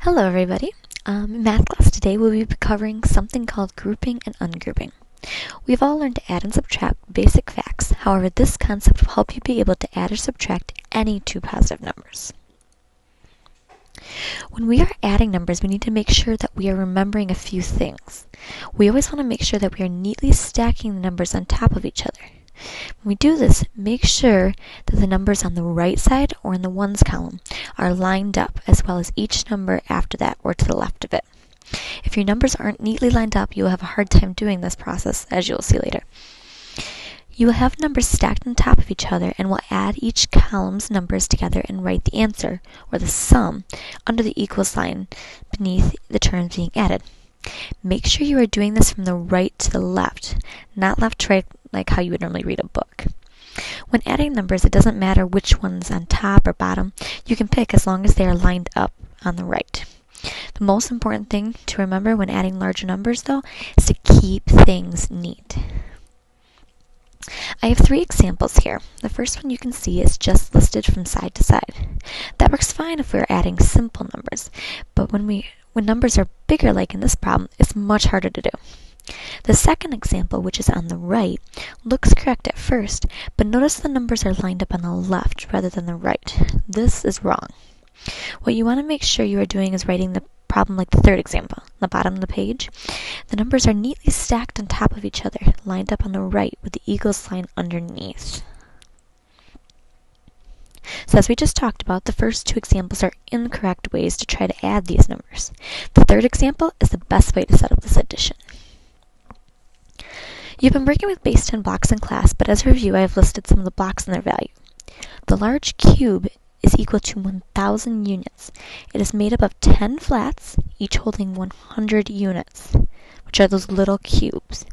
Hello everybody. In math class today we'll be covering something called grouping and ungrouping. We've all learned to add and subtract basic facts. However, this concept will help you be able to add or subtract any two positive numbers. When we are adding numbers, we need to make sure that we are remembering a few things. We always want to make sure that we are neatly stacking the numbers on top of each other. When we do this, make sure that the numbers on the right side or in the ones column are lined up, as well as each number after that or to the left of it. If your numbers aren't neatly lined up, you will have a hard time doing this process, as you will see later. You will have numbers stacked on top of each other and will add each column's numbers together and write the answer, or the sum, under the equal sign beneath the terms being added. Make sure you are doing this from the right to the left, not left to right like how you would normally read a book. When adding numbers, it doesn't matter which one's on top or bottom. You can pick as long as they are lined up on the right. The most important thing to remember when adding larger numbers, though, is to keep things neat. I have three examples here. The first one you can see is just listed from side to side. That works fine if we're adding simple numbers, but when numbers are bigger, like in this problem, it's much harder to do. The second example, which is on the right, looks correct at first, but notice the numbers are lined up on the left rather than the right. This is wrong. What you want to make sure you are doing is writing the problem like the third example. On the bottom of the page, the numbers are neatly stacked on top of each other, lined up on the right with the equal sign underneath. So as we just talked about, the first two examples are incorrect ways to try to add these numbers. The third example is the best way to set up this addition. You've been working with base 10 blocks in class, but as a review I have listed some of the blocks and their value. The large cube is equal to 1,000 units. It is made up of 10 flats, each holding 100 units, which are those little cubes.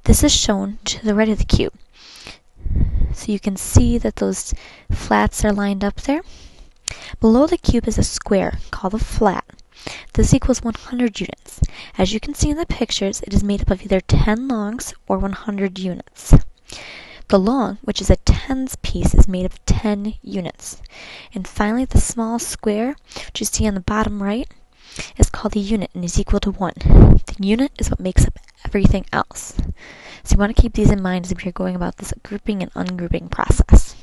This is shown to the right of the cube. So you can see that those flats are lined up there. Below the cube is a square called a flat. This equals 100 units. As you can see in the pictures, it is made up of either 10 longs or 100 units. The long, which is a tens piece, is made of 10 units. And finally, the small square, which you see on the bottom right, is called a unit and is equal to 1. The unit is what makes up everything else. So you want to keep these in mind as you're going about this grouping and ungrouping process.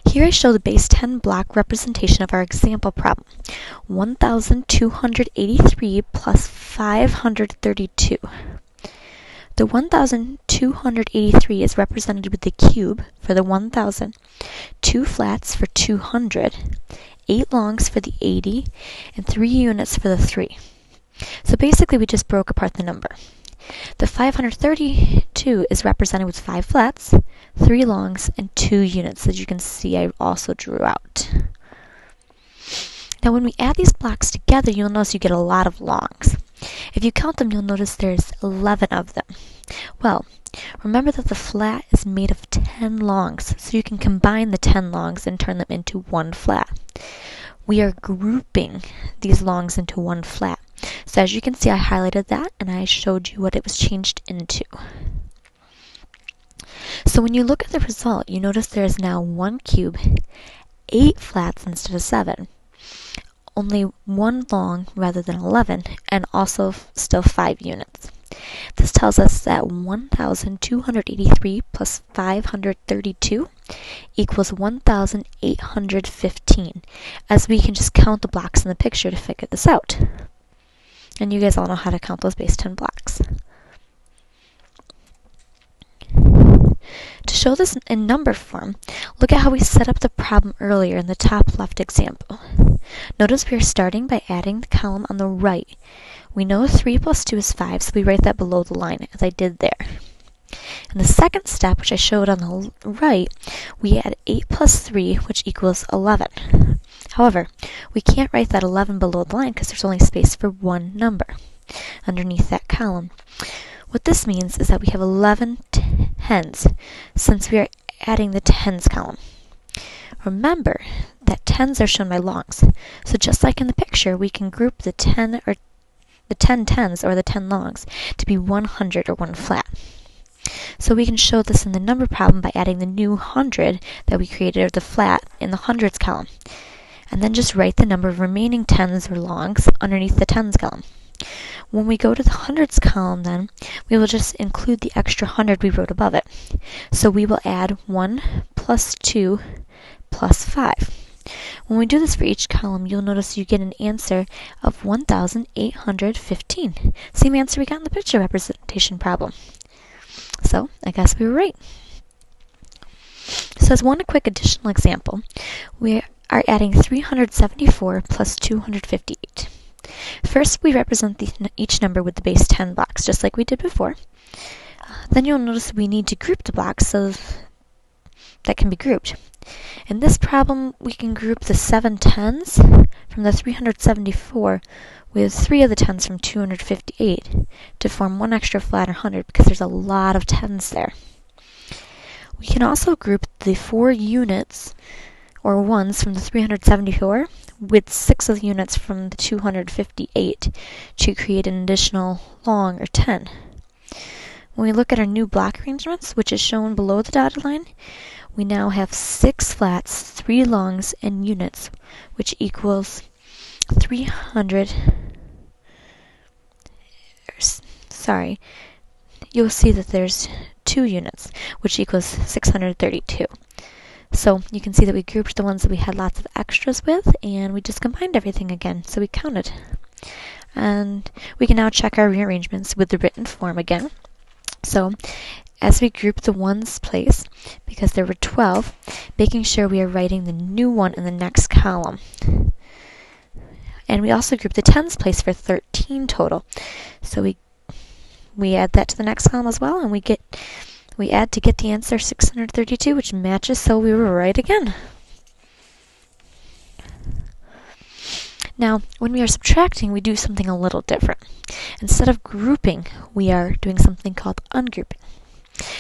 Here I show the base 10 block representation of our example problem, 1,283 plus 532. The 1,283 is represented with the cube for the 1,000, 2 flats for 200, 8 longs for the 80, and 3 units for the 3. So basically we just broke apart the number. The 532 is represented with 5 flats, 3 longs, and 2 units, as you can see I also drew out. Now when we add these blocks together, you'll notice you get a lot of longs. If you count them, you'll notice there's 11 of them. Well, remember that the flat is made of 10 longs, so you can combine the 10 longs and turn them into one flat. We are grouping these longs into one flat. So as you can see, I highlighted that and I showed you what it was changed into. So when you look at the result, you notice there is now one cube, 8 flats instead of 7, only 1 long rather than 11, and also still 5 units. This tells us that 1,283 plus 532 equals 1,815, as we can just count the blocks in the picture to figure this out. And you guys all know how to count those base 10 blocks. To show this in number form, look at how we set up the problem earlier in the top left example. Notice we are starting by adding the column on the right. We know 3 plus 2 is 5, so we write that below the line, as I did there. In the second step, which I showed on the right, we add 8 plus 3, which equals 11. However, we can't write that 11 below the line because there's only space for one number underneath that column. What this means is that we have 11 tens, since we are adding the tens column. Remember that tens are shown by longs, so just like in the picture, we can group the 10 tens or the 10 longs to be 100 or one flat. So we can show this in the number problem by adding the new 100 that we created, or the flat, in the hundreds column. and then just write the number of remaining tens or longs underneath the tens column. When we go to the hundreds column then, we will just include the extra 100 we wrote above it. So we will add 1 plus 2 plus 5. When we do this for each column, you'll notice you get an answer of 1,815. Same answer we got in the picture representation problem. So I guess we were right. So as one quick additional example, we are adding 374 plus 258. First, we represent each number with the base 10 blocks, just like we did before. Then you'll notice we need to group the blocks so that can be grouped. In this problem, we can group the 7 tens from the 374 with 3 of the tens from 258 to form one extra flat or 100 because there's a lot of tens there. We can also group the 4 units or ones from the 374 with 6 of the units from the 258 to create an additional long or 10. When we look at our new block arrangements, which is shown below the dotted line, we now have 6 flats, 3 longs, and units, which equals 300. You'll see that there's 2 units, which equals 632. So you can see that we grouped the ones that we had lots of extras with, and we just combined everything again, so we counted. And we can now check our rearrangements with the written form again. So as we group the ones place, because there were 12, making sure we are writing the new one in the next column. And we also group the tens place for 13 total. So we add that to the next column as well, and we add to get the answer 632, which matches, so we were right again. Now, when we are subtracting, we do something a little different. Instead of grouping, we are doing something called ungrouping.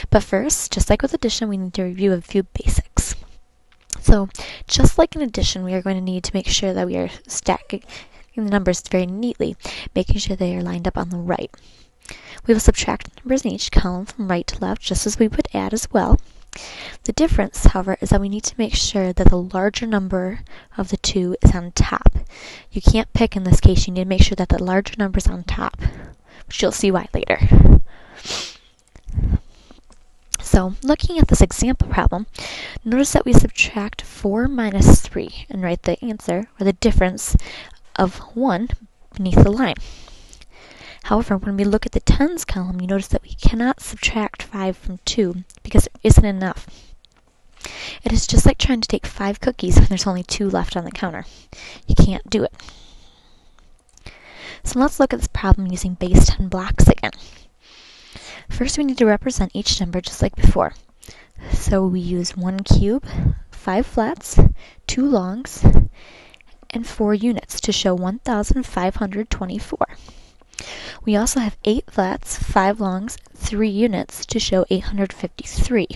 But first, just like with addition, we need to review a few basics. So, just like in addition, we are going to need to make sure that we are stacking the numbers very neatly, making sure they are lined up on the right. We will subtract numbers in each column from right to left, just as we would add as well. The difference, however, is that we need to make sure that the larger number of the two is on top. You can't pick in this case. You need to make sure that the larger number is on top, which you'll see why later. So, looking at this example problem, notice that we subtract 4 minus 3 and write the answer, or the difference, of 1 beneath the line. However, when we look at the tens column, you notice that we cannot subtract 5 from 2 because there isn't enough. It is just like trying to take 5 cookies when there's only 2 left on the counter. You can't do it. So let's look at this problem using base 10 blocks again. First, we need to represent each number just like before. So we use 1 cube, 5 flats, 2 longs, and 4 units to show 1,524. We also have 8 flats, 5 longs, 3 units to show 853.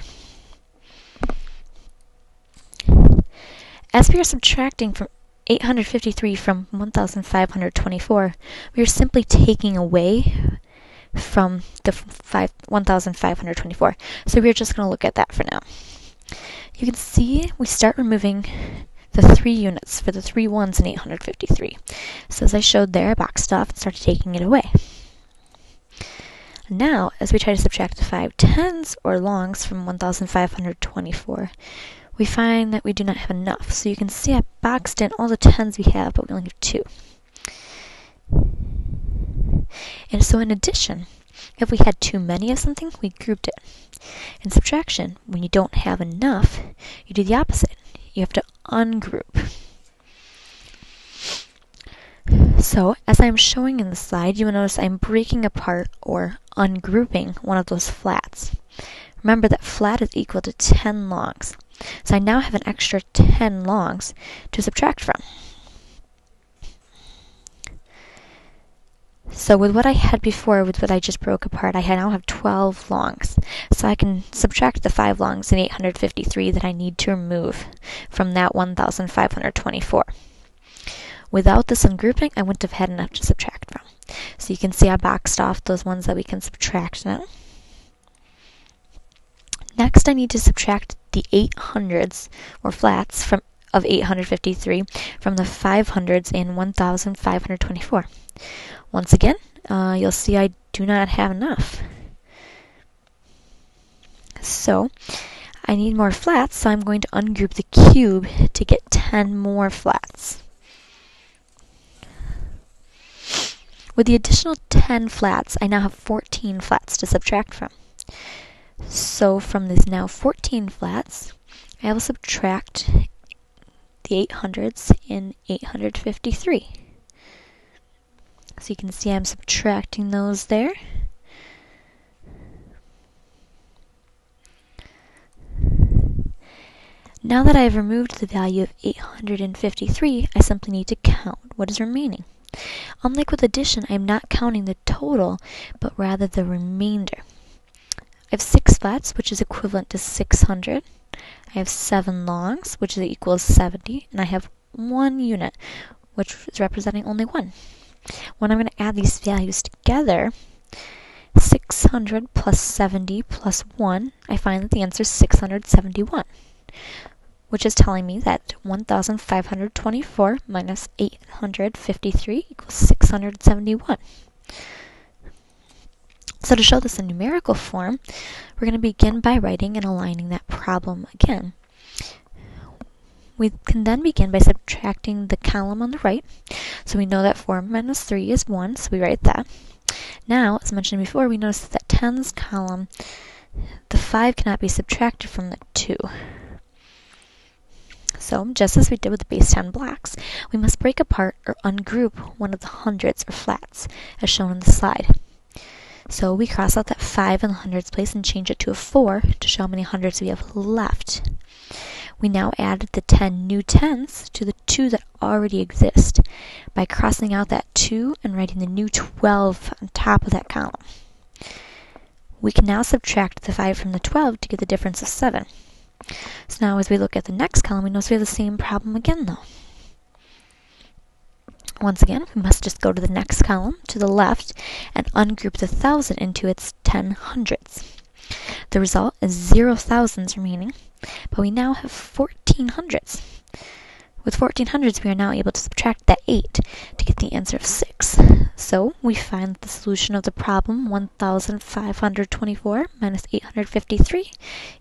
As we are subtracting from 853 from 1,524, we are simply taking away from the 1,524. So we're just going to look at that for now. You can see we start removing the 3 units for the 3 ones in 853. So as I showed there, I boxed off and started taking it away. Now, as we try to subtract the 5 tens or longs from 1,524, we find that we do not have enough. So you can see I boxed in all the tens we have, but we only have 2. And so in addition, if we had too many of something, we grouped it. In subtraction, when you don't have enough, you do the opposite. You have to ungroup. So, as I'm showing in the slide, you will notice I'm breaking apart or ungrouping one of those flats. Remember that flat is equal to 10 longs. So I now have an extra 10 longs to subtract from. So with what I had before, with what I just broke apart, I now have 12 longs. So I can subtract the 5 longs and 853 that I need to remove from that 1,524. Without this ungrouping, I wouldn't have had enough to subtract from. So you can see I boxed off those ones that we can subtract now. Next, I need to subtract the 800s, or flats, from of 853 from the 500s in 1,524. Once again, you'll see I do not have enough. So I need more flats, so I'm going to ungroup the cube to get 10 more flats. With the additional 10 flats, I now have 14 flats to subtract from. So from these now 14 flats, I will subtract the 800s in 853. So you can see I'm subtracting those there. Now that I have removed the value of 853, I simply need to count what is remaining. Unlike with addition, I am not counting the total, but rather the remainder. I have 6 flats, which is equivalent to 600. I have 7 longs, which is equal to 70, and I have 1 unit, which is representing only 1. When I'm going to add these values together, 600 plus 70 plus 1, I find that the answer is 671, which is telling me that 1,524 minus 853 equals 671. So to show this in numerical form, we're going to begin by writing and aligning that problem again. We can then begin by subtracting the column on the right. So we know that 4 minus 3 is 1, so we write that. Now, as mentioned before, we notice that 10's column, the 5 cannot be subtracted from the 2. So, just as we did with the base 10 blocks, we must break apart or ungroup one of the hundreds or flats, as shown in the slide. So we cross out that 5 in the hundreds place and change it to a 4 to show how many hundreds we have left. We now added the 10 new 10s to the 2 that already exist by crossing out that 2 and writing the new 12 on top of that column. We can now subtract the 5 from the 12 to get the difference of 7. So now as we look at the next column, we notice we have the same problem again though. Once again, we must just go to the next column to the left and ungroup the 1,000 into its 10 hundreds. The result is 0 thousands remaining, but we now have 14 hundreds. With 14 hundreds, we are now able to subtract that 8 to get the answer of 6. So we find that the solution of the problem 1,524 minus 853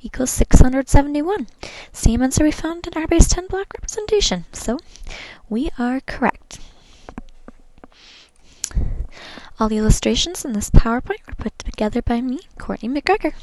equals 671. Same answer we found in our base 10 block representation. So we are correct. All the illustrations in this PowerPoint were put together by me, Courtney McGregor.